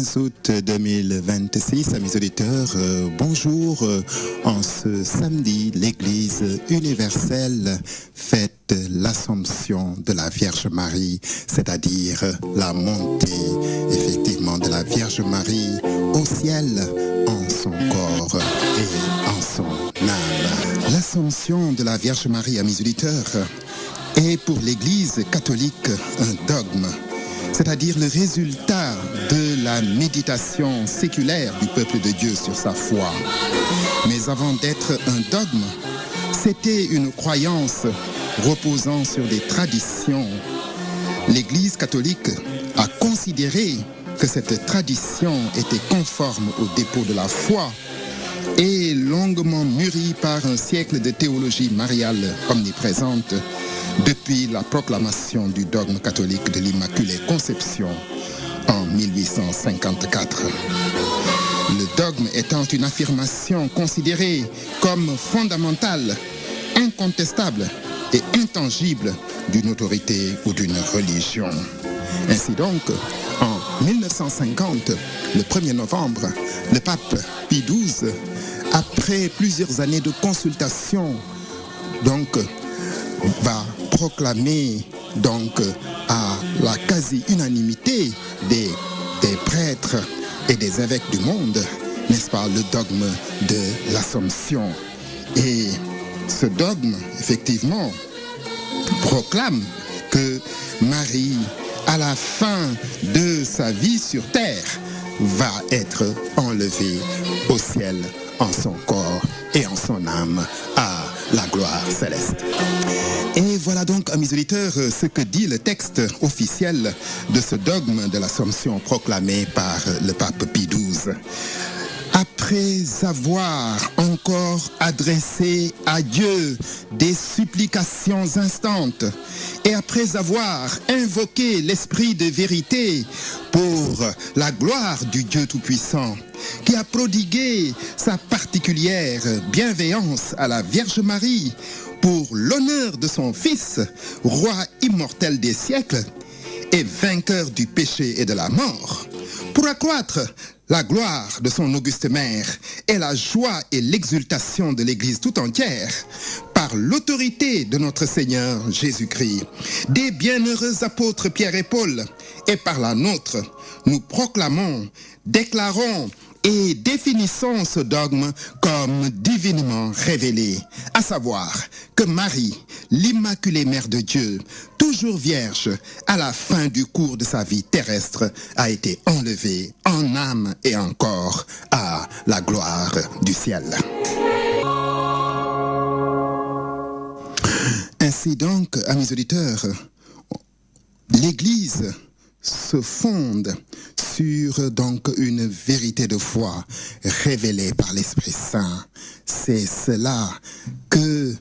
15 août 2026, amis auditeurs, bonjour. En ce samedi, l'Église universelle fête l'Assomption de la Vierge Marie, c'est-à-dire la montée, effectivement, de la Vierge Marie au ciel en son corps et en son âme. L'Assomption de la Vierge Marie, amis auditeurs, est pour l'Église catholique un dogme, c'est-à-dire le résultat de la méditation séculaire du peuple de Dieu sur sa foi. Mais avant d'être un dogme, c'était une croyance reposant sur des traditions. L'Église catholique a considéré que cette tradition était conforme au dépôt de la foi et longuement mûrie par un siècle de théologie mariale omniprésente, depuis la proclamation du dogme catholique de l'Immaculée Conception en 1854. Le dogme étant une affirmation considérée comme fondamentale, incontestable et intangible d'une autorité ou d'une religion. Ainsi donc, en 1950, le 1er novembre, le pape Pie XII, après plusieurs années de consultation, va proclamer à la quasi-unanimité des prêtres et des évêques du monde, n'est-ce pas, le dogme de l'Assomption. Et ce dogme, effectivement, proclame que Marie, à la fin de sa vie sur terre, va être enlevée au ciel en son corps et en son âme à la gloire céleste. Et voilà donc, amis auditeurs, ce que dit le texte officiel de ce dogme de l'Assomption proclamé par le pape Pie XII. Après avoir encore adressé à Dieu des supplications instantes et après avoir invoqué l'Esprit de vérité pour la gloire du Dieu Tout-Puissant, qui a prodigué sa particulière bienveillance à la Vierge Marie pour l'honneur de son Fils, roi immortel des siècles et vainqueur du péché et de la mort, pour accroître la gloire de son auguste mère et la joie et l'exultation de l'Église tout entière, par l'autorité de notre Seigneur Jésus-Christ, des bienheureux apôtres Pierre et Paul, et par la nôtre, nous proclamons, déclarons et définissons ce dogme comme divinement révélé, à savoir que Marie, l'Immaculée Mère de Dieu, toujours vierge, à la fin du cours de sa vie terrestre, a été enlevée en âme et en corps à la gloire du ciel. Ainsi donc, amis auditeurs, l'Église se fonde sur une vérité de foi révélée par l'Esprit Saint. C'est cela que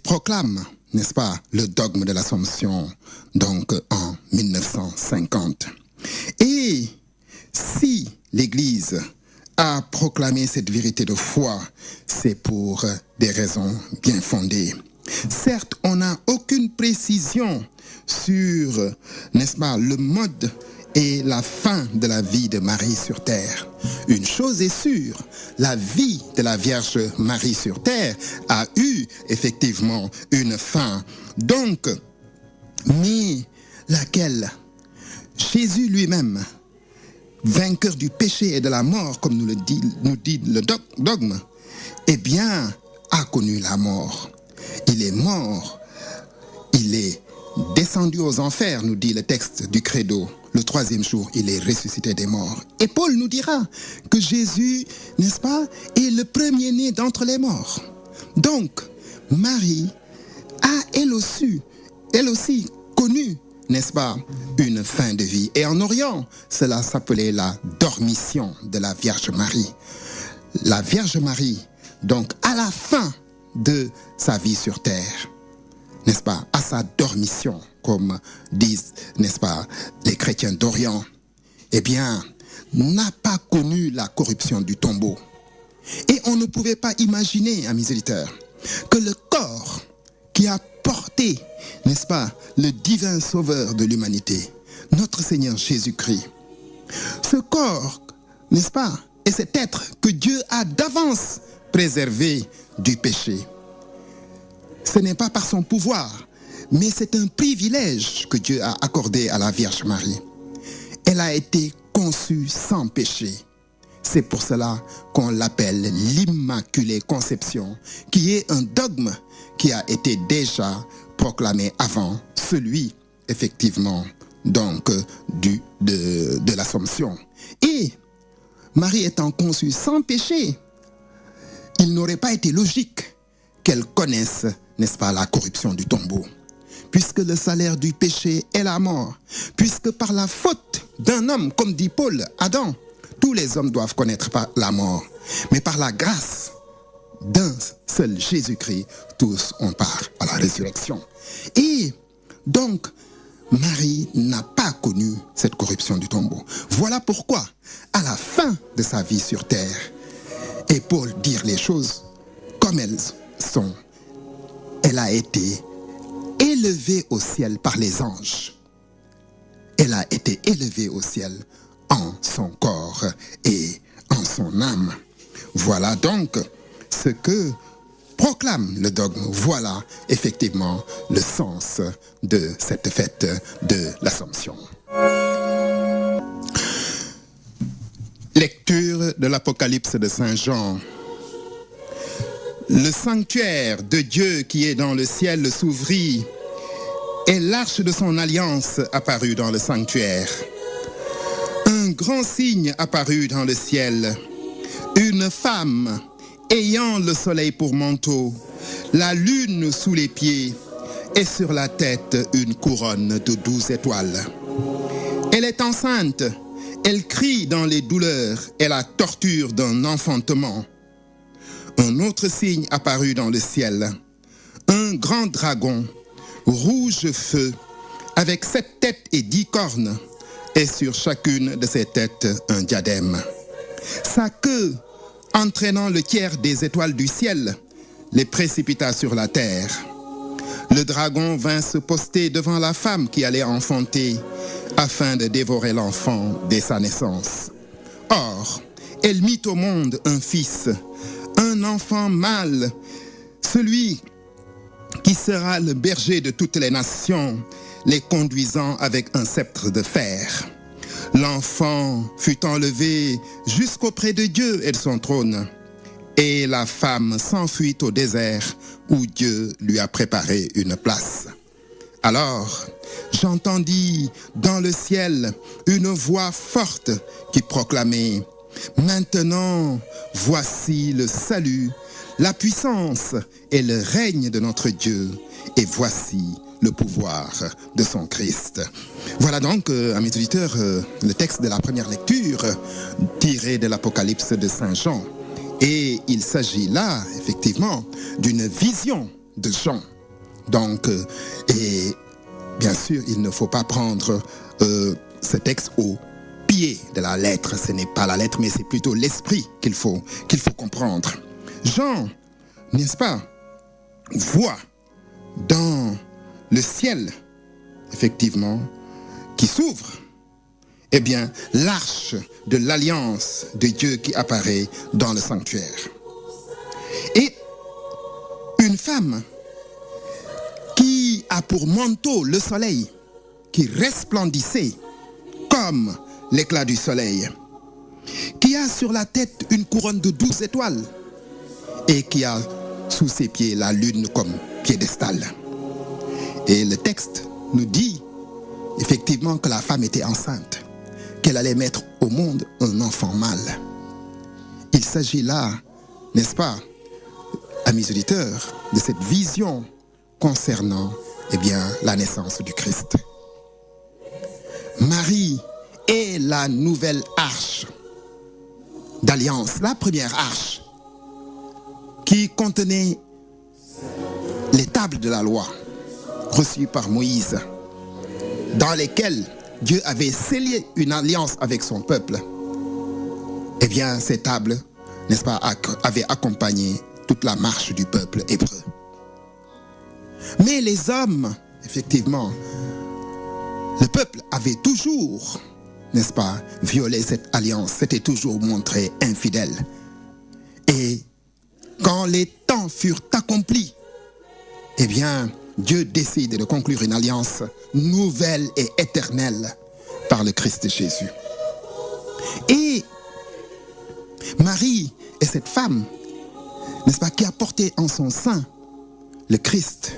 proclame, n'est-ce pas, le dogme de l'Assomption en 1950. Et si l'Église a proclamé cette vérité de foi, c'est pour des raisons bien fondées. Certes, on n'a aucune précision sur, n'est-ce pas, le mode et la fin de la vie de Marie sur terre. Une chose est sûre, la vie de la Vierge Marie sur terre a eu effectivement une fin. Mais laquelle? Jésus lui-même, vainqueur du péché et de la mort, comme nous dit le dogme, eh bien, a connu la mort. Il est mort, il est descendu aux enfers, nous dit le texte du Credo. Le 3e jour, il est ressuscité des morts. Et Paul nous dira que Jésus, n'est-ce pas, est le premier-né d'entre les morts. Donc, Marie a elle aussi connu, n'est-ce pas, une fin de vie. Et en Orient, cela s'appelait la dormition de la Vierge Marie. La Vierge Marie, à la fin de sa vie sur terre, n'est-ce pas, à sa dormition, comme disent, n'est-ce pas, les chrétiens d'Orient, eh bien, n'a pas connu la corruption du tombeau. Et on ne pouvait pas imaginer, amis auditeurs, que le corps qui a porté, n'est-ce pas, le divin sauveur de l'humanité, notre Seigneur Jésus-Christ. Ce corps, n'est-ce pas, est cet être que Dieu a d'avance préservé du péché. Ce n'est pas par son pouvoir, mais c'est un privilège que Dieu a accordé à la Vierge Marie. Elle a été conçue sans péché. C'est pour cela qu'on l'appelle l'Immaculée Conception, qui est un dogme qui a été déjà proclamé avant celui, effectivement, donc, de l'Assomption. Et Marie étant conçue sans péché, il n'aurait pas été logique qu'elle connaisse, n'est-ce pas, la corruption du tombeau. Puisque le salaire du péché est la mort, puisque par la faute d'un homme, comme dit Paul, Adam, tous les hommes doivent connaître la mort. Mais par la grâce d'un seul Jésus-Christ, tous on part à la résurrection. Et donc, Marie n'a pas connu cette corruption du tombeau. Voilà pourquoi, à la fin de sa vie sur terre, et pour dire les choses comme elles sont, elle a été élevée au ciel par les anges. Elle a été élevée au ciel en son corps et en son âme. Voilà donc ce que proclame le dogme. Voilà effectivement le sens de cette fête de l'Assomption. Lecture de l'Apocalypse de Saint Jean. Le sanctuaire de Dieu qui est dans le ciel s'ouvrit et l'arche de son alliance apparut dans le sanctuaire. Un grand signe apparut dans le ciel. Une femme ayant le soleil pour manteau, la lune sous les pieds et sur la tête une couronne de 12 étoiles. Elle est enceinte, elle crie dans les douleurs et la torture d'un enfantement. Un autre signe apparut dans le ciel, un grand dragon, rouge feu, avec 7 têtes et 10 cornes, et sur chacune de ses têtes un diadème. Sa queue, entraînant le tiers des étoiles du ciel, les précipita sur la terre. Le dragon vint se poster devant la femme qui allait enfanter, afin de dévorer l'enfant dès sa naissance. Or, elle mit au monde un fils, un enfant mâle, celui qui sera le berger de toutes les nations, les conduisant avec un sceptre de fer. L'enfant fut enlevé jusqu'auprès de Dieu et de son trône, et la femme s'enfuit au désert où Dieu lui a préparé une place. Alors, j'entendis dans le ciel une voix forte qui proclamait « Maintenant, voici le salut, la puissance et le règne de notre Dieu, et voici le pouvoir de son Christ. » Voilà donc, amis auditeurs, le texte de la première lecture tiré de l'Apocalypse de Saint Jean. Et il s'agit là, effectivement, d'une vision de Jean. Donc, et bien sûr, il ne faut pas prendre ce texte au pied de la lettre. Ce n'est pas la lettre, mais c'est plutôt l'esprit qu'il faut comprendre. Jean, n'est-ce pas, voit dans le ciel, effectivement, qui s'ouvre, eh bien, l'arche de l'alliance de Dieu qui apparaît dans le sanctuaire. Et une femme qui a pour manteau le soleil, qui resplendissait comme l'éclat du soleil, qui a sur la tête une couronne de 12 étoiles et qui a sous ses pieds la lune comme piédestal. Et le texte nous dit effectivement que la femme était enceinte, qu'elle allait mettre au monde un enfant mâle. Il s'agit là, n'est-ce pas, amis auditeurs, de cette vision concernant, eh bien, la naissance du Christ. Marie est la nouvelle arche d'alliance, la première arche qui contenait les tables de la loi reçues par Moïse, dans lesquelles Dieu avait scellé une alliance avec son peuple. Eh bien, ces tables, n'est-ce pas, avaient accompagné toute la marche du peuple hébreu. Mais les hommes, effectivement, le peuple avait toujours, n'est-ce pas, violé cette alliance, s'était toujours montré infidèle. Et quand les temps furent accomplis, eh bien, Dieu décide de conclure une alliance nouvelle et éternelle par le Christ Jésus. Et Marie est cette femme, n'est-ce pas, qui a porté en son sein le Christ,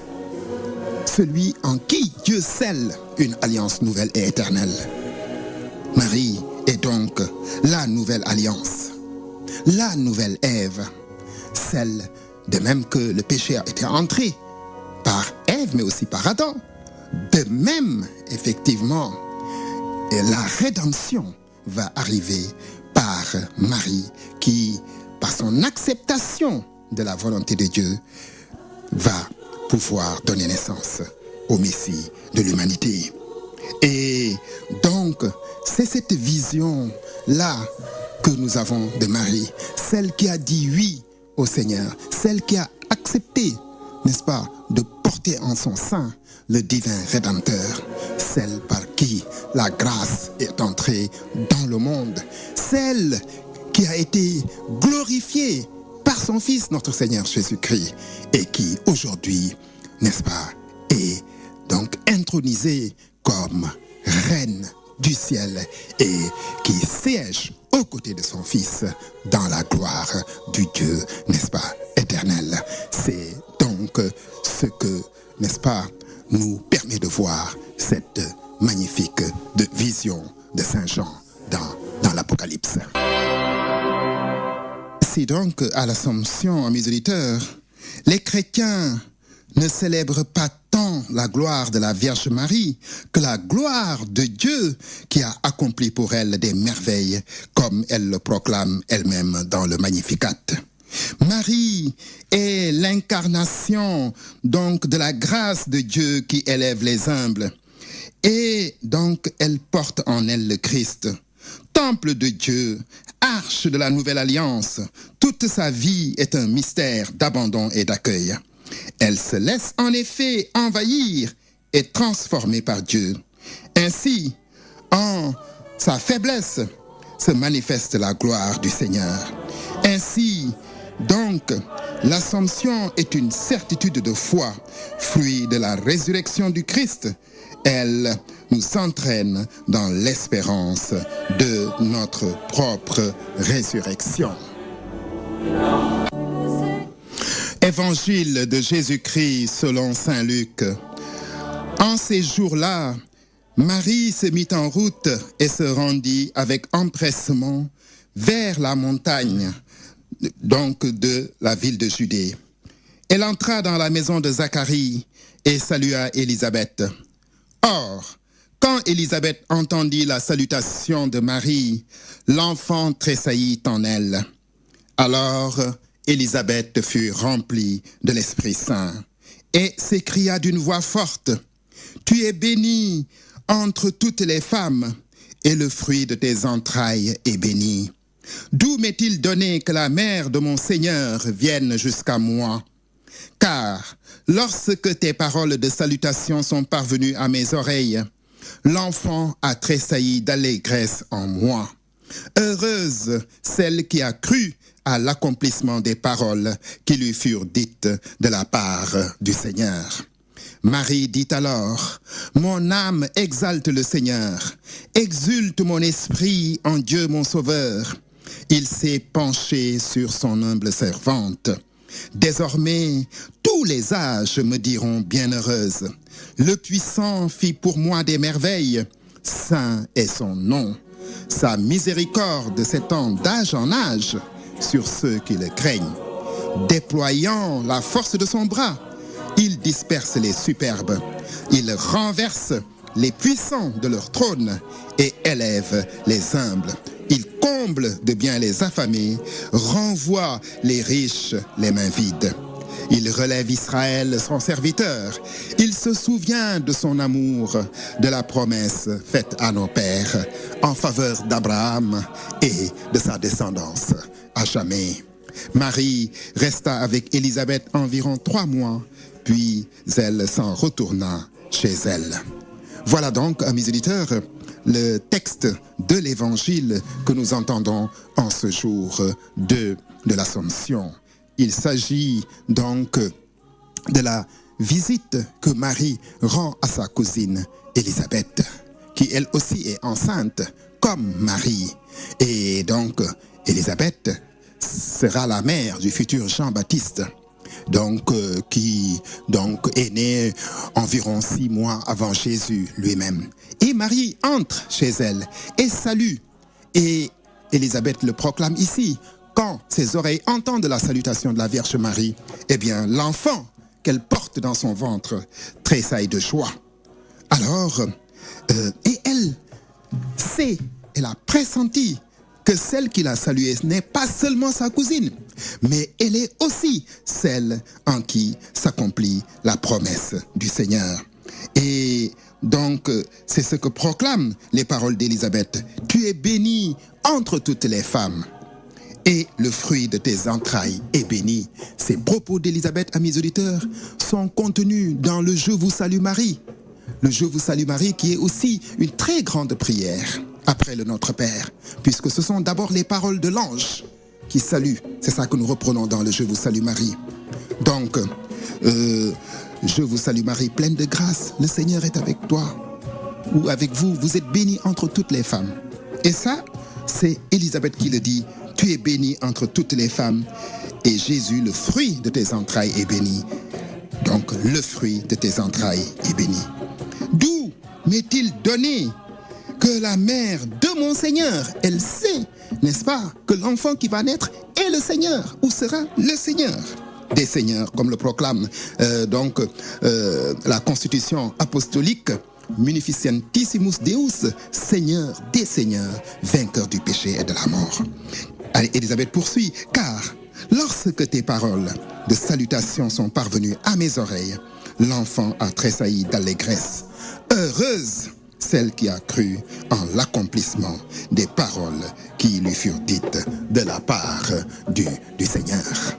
celui en qui Dieu scelle une alliance nouvelle et éternelle. Marie est donc la nouvelle alliance, la nouvelle Ève, celle de même que le péché a été entré par Ève, mais aussi par Adam. De même, effectivement, la rédemption va arriver par Marie qui, par son acceptation de la volonté de Dieu, va pouvoir donner naissance au Messie de l'humanité. Et donc, c'est cette vision-là que nous avons de Marie, celle qui a dit oui au Seigneur, celle qui a accepté, n'est-ce pas, de porter en son sein le divin Rédempteur, celle par qui la grâce est entrée dans le monde, celle qui a été glorifiée par son Fils, notre Seigneur Jésus-Christ, et qui aujourd'hui, n'est-ce pas, est donc intronisée comme reine du ciel et qui siège aux côtés de son Fils dans la gloire du Dieu, n'est-ce pas, éternel. C'est donc ce que, n'est-ce pas, nous permet de voir cette magnifique vision de Saint Jean dans l'Apocalypse. C'est donc à l'Assomption, amis auditeurs, les chrétiens ne célèbrent pas tant la gloire de la Vierge Marie que la gloire de Dieu qui a accompli pour elle des merveilles, comme elle le proclame elle-même dans le Magnificat. Marie est l'incarnation donc de la grâce de Dieu qui élève les humbles. Et donc elle porte en elle le Christ. Temple de Dieu, arche de la nouvelle alliance, toute sa vie est un mystère d'abandon et d'accueil. Elle se laisse en effet envahir et transformer par Dieu. Ainsi, en sa faiblesse, se manifeste la gloire du Seigneur. Ainsi, donc, l'Assomption est une certitude de foi, fruit de la résurrection du Christ. Elle nous entraîne dans l'espérance de notre propre résurrection. Évangile de Jésus-Christ selon saint Luc. En ces jours-là, Marie se mit en route et se rendit avec empressement vers la montagne, donc de la ville de Judée. Elle entra dans la maison de Zacharie et salua Élisabeth. Or, quand Élisabeth entendit la salutation de Marie, l'enfant tressaillit en elle. Alors, Élisabeth fut remplie de l'Esprit Saint et s'écria d'une voix forte, « Tu es bénie entre toutes les femmes, et le fruit de tes entrailles est béni. D'où m'est-il donné que la mère de mon Seigneur vienne jusqu'à moi? Car lorsque tes paroles de salutation sont parvenues à mes oreilles, l'enfant a tressailli d'allégresse en moi. Heureuse celle qui a cru à l'accomplissement des paroles qui lui furent dites de la part du Seigneur. » Marie dit alors, « Mon âme exalte le Seigneur, exulte mon esprit en Dieu mon Sauveur. Il s'est penché sur son humble servante. Désormais, tous les âges me diront bienheureuse. Le Puissant fit pour moi des merveilles. Saint est son nom. Sa miséricorde s'étend d'âge en âge sur ceux qui le craignent. Déployant la force de son bras, il disperse les superbes. Il renverse les puissants de leur trône et élève les humbles. Il comble de bien les affamés, renvoie les riches les mains vides. Il relève Israël, son serviteur. Il se souvient de son amour, de la promesse faite à nos pères en faveur d'Abraham et de sa descendance à jamais. Marie resta avec Élisabeth environ 3 mois, puis elle s'en retourna chez elle. Voilà donc, amis auditeurs, le texte de l'Évangile que nous entendons en ce jour de l'Assomption. Il s'agit donc de la visite que Marie rend à sa cousine Élisabeth, qui elle aussi est enceinte comme Marie. Et donc, Élisabeth sera la mère du futur Jean-Baptiste, qui est né environ 6 mois avant Jésus lui-même. Et Marie entre chez elle et salue. Et Élisabeth le proclame ici. Quand ses oreilles entendent la salutation de la Vierge Marie, eh bien l'enfant qu'elle porte dans son ventre tressaille de joie. Alors, et elle a pressenti que celle qui l'a saluée n'est pas seulement sa cousine, mais elle est aussi celle en qui s'accomplit la promesse du Seigneur. Et donc, c'est ce que proclament les paroles d'Élisabeth. Tu es bénie entre toutes les femmes, et le fruit de tes entrailles est béni. Ces propos d'Élisabeth, amis auditeurs, sont contenus dans le Je vous salue Marie. Le Je vous salue Marie qui est aussi une très grande prière après le Notre Père, puisque ce sont d'abord les paroles de l'ange qui salue. C'est ça que nous reprenons dans le Je vous salue Marie. Donc, je vous salue Marie, pleine de grâce, le Seigneur est avec toi, ou avec vous, vous êtes bénie entre toutes les femmes. Et ça, c'est Élisabeth qui le dit. Tu es bénie entre toutes les femmes, et Jésus, le fruit de tes entrailles, est béni. Donc, le fruit de tes entrailles est béni. D'où m'est-il donné que la mère de mon Seigneur, elle sait, n'est-ce pas, que l'enfant qui va naître est le Seigneur, ou sera le Seigneur des Seigneurs, comme le proclame la Constitution apostolique, Munificentissimus Deus, Seigneur des Seigneurs, vainqueur du péché et de la mort. Allez, Élisabeth poursuit, car lorsque tes paroles de salutation sont parvenues à mes oreilles, l'enfant a tressailli d'allégresse. Heureuse celle qui a cru en l'accomplissement des paroles qui lui furent dites de la part du Seigneur.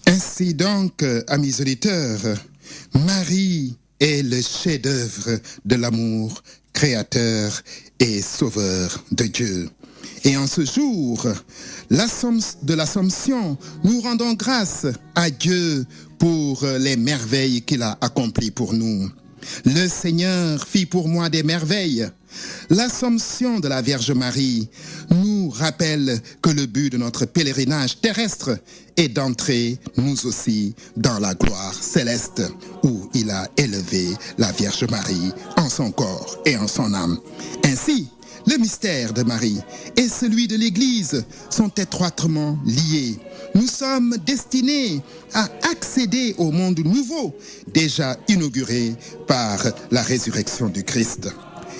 Ainsi donc, amis auditeurs, Marie est le chef-d'œuvre de l'amour créateur et sauveur de Dieu. Et en ce jour de l'Assomption, nous rendons grâce à Dieu pour les merveilles qu'il a accomplies pour nous. Le Seigneur fit pour moi des merveilles. L'Assomption de la Vierge Marie nous rappelle que le but de notre pèlerinage terrestre est d'entrer, nous aussi, dans la gloire céleste, où il a élevé la Vierge Marie en son corps et en son âme. Ainsi, le mystère de Marie et celui de l'Église sont étroitement liés. Nous sommes destinés à accéder au monde nouveau, déjà inauguré par la résurrection du Christ.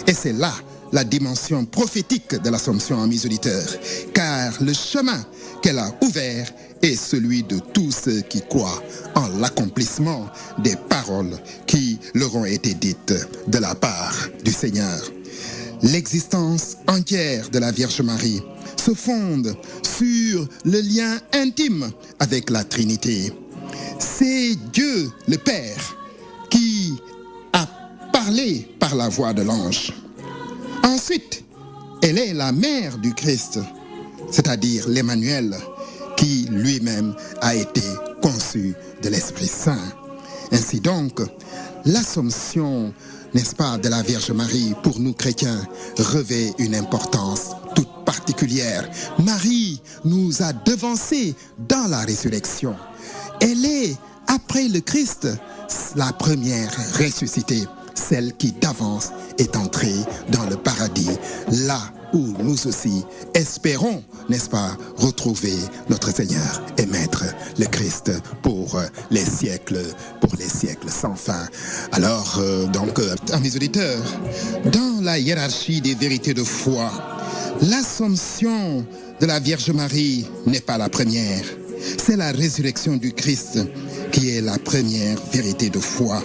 Et c'est là la dimension prophétique de l'Assomption, amis auditeurs, car le chemin qu'elle a ouvert est celui de tous ceux qui croient en l'accomplissement des paroles qui leur ont été dites de la part du Seigneur. L'existence entière de la Vierge Marie se fonde sur le lien intime avec la Trinité. C'est Dieu, le Père, qui a parlé par la voix de l'ange. Ensuite, elle est la mère du Christ, c'est-à-dire l'Emmanuel, qui lui-même a été conçu de l'Esprit Saint. Ainsi donc, l'Assomption, n'est-ce pas, de la Vierge Marie, pour nous chrétiens, revêt une importance toute particulière. Marie nous a devancés dans la résurrection. Elle est, après le Christ, la première ressuscitée, celle qui d'avance est entrée dans le paradis, là où nous aussi espérons, n'est-ce pas, retrouver notre Seigneur et Maître, le Christ, pour les siècles sans fin. Alors, amis auditeurs, dans la hiérarchie des vérités de foi, l'Assomption de la Vierge Marie n'est pas la première. C'est la résurrection du Christ qui est la première vérité de foi.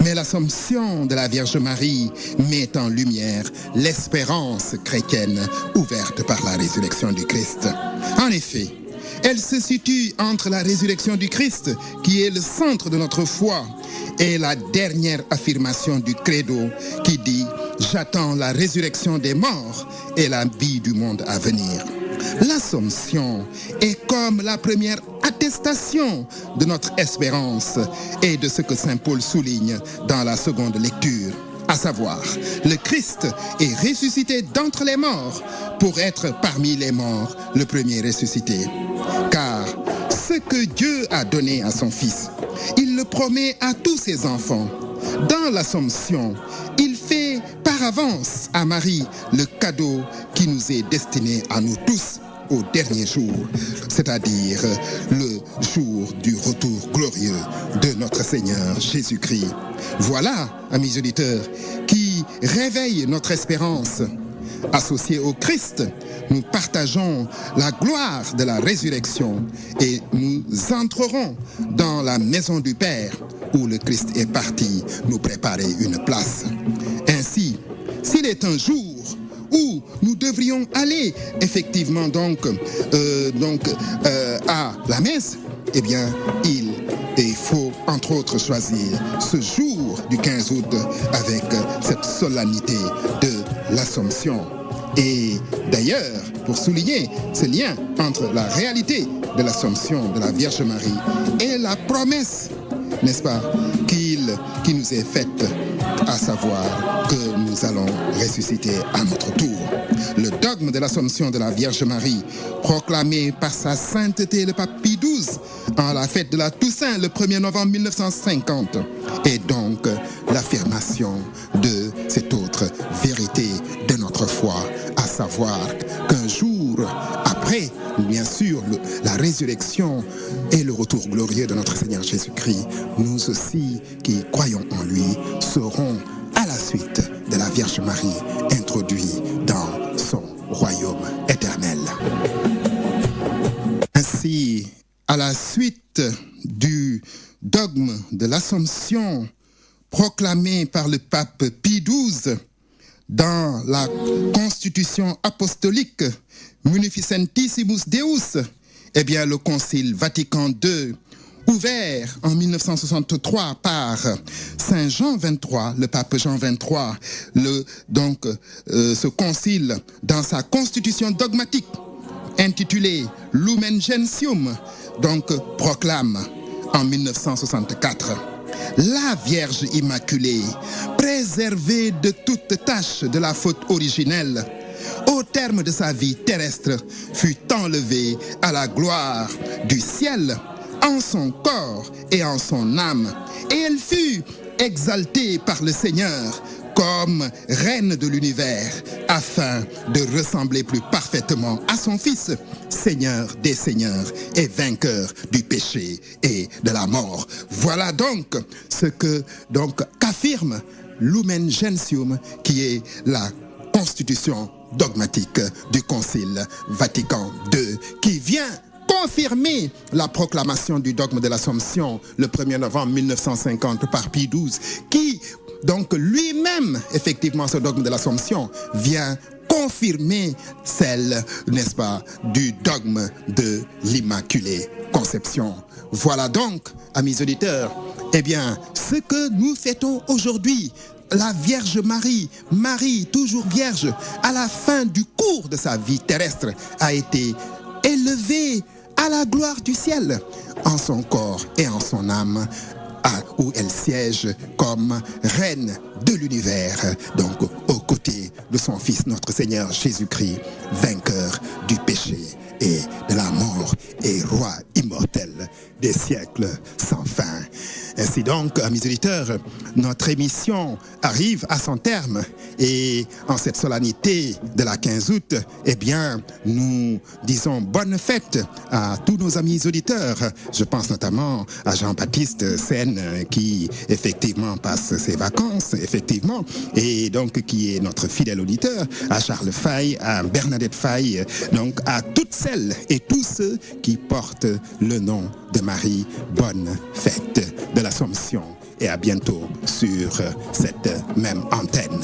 Mais l'Assomption de la Vierge Marie met en lumière l'espérance chrétienne ouverte par la résurrection du Christ. En effet, elle se situe entre la résurrection du Christ, qui est le centre de notre foi, est la dernière affirmation du credo qui dit « J'attends la résurrection des morts et la vie du monde à venir ». L'Assomption est comme la première attestation de notre espérance et de ce que Saint Paul souligne dans la seconde lecture, à savoir, le Christ est ressuscité d'entre les morts pour être parmi les morts le premier ressuscité. Car ce que Dieu a donné à son Fils, il le promet à tous ses enfants. Dans l'Assomption, il fait par avance à Marie le cadeau qui nous est destiné à nous tous au dernier jour, c'est-à-dire le jour du retour glorieux de notre Seigneur Jésus-Christ. Voilà, amis auditeurs, qui réveille notre espérance. Associés au Christ, nous partageons la gloire de la résurrection et nous entrerons dans la maison du Père où le Christ est parti nous préparer une place. Ainsi, s'il est un jour où nous devrions aller effectivement à la messe, eh bien, il faut entre autres choisir ce jour du 15 août avec cette solennité de l'Assomption. Et d'ailleurs, pour souligner ce lien entre la réalité de l'Assomption de la Vierge Marie et la promesse, n'est-ce pas, qui nous est faite, à savoir que nous allons ressusciter à notre tour. Le dogme de l'Assomption de la Vierge Marie, proclamé par sa sainteté le pape Pie XII en la fête de la Toussaint le 1er novembre 1950, est donc l'affirmation de cette autre vérité de notre foi, à savoir qu'un jour après, bien sûr, la résurrection et le retour glorieux de notre Seigneur Jésus-Christ, nous aussi qui croyons en lui serons à la suite de la Vierge Marie introduits dans son royaume éternel. Ainsi, à la suite du dogme de l'Assomption proclamé par le pape Pie XII dans la Constitution apostolique Munificentissimus Deus, eh bien le Concile Vatican II, ouvert en 1963 par Saint Jean XXIII, le pape Jean XXIII, ce concile, dans sa constitution dogmatique intitulée Lumen Gentium, proclame en 1964 la Vierge Immaculée, préservée de toute tache de la faute originelle, au terme de sa vie terrestre, fut enlevée à la gloire du ciel en son corps et en son âme, et elle fut exaltée par le Seigneur comme reine de l'univers, afin de ressembler plus parfaitement à son Fils, Seigneur des seigneurs et vainqueur du péché et de la mort. Voilà donc ce que qu'affirme Lumen Gentium, qui est la constitution dogmatique du Concile Vatican II, qui vient confirmer la proclamation du dogme de l'Assomption le 1er novembre 1950 par Pie XII, qui lui-même, effectivement, ce dogme de l'Assomption vient confirmer celle, n'est-ce pas, du dogme de l'Immaculée Conception. Voilà donc, amis auditeurs, eh bien, ce que nous fêtons aujourd'hui, la Vierge Marie, Marie toujours vierge, à la fin du cours de sa vie terrestre, a été élevée à la gloire du ciel, en son corps et en son âme, où elle siège comme reine de l'univers, aux côtés de son Fils, notre Seigneur Jésus-Christ, vainqueur du péché et de la mort et roi immortel des siècles sans fin. Ainsi donc, amis auditeurs, notre émission arrive à son terme et en cette solennité de la 15 août, eh bien, nous disons bonne fête à tous nos amis auditeurs. Je pense notamment à Jean-Baptiste Seine qui effectivement passe ses vacances, effectivement, et donc qui est notre fidèle auditeur, à Charles Faye, à Bernadette Faye, donc à toutes celles et tous ceux qui portent le nom de Marie. Bonne fête de l'Assomption et à bientôt sur cette même antenne.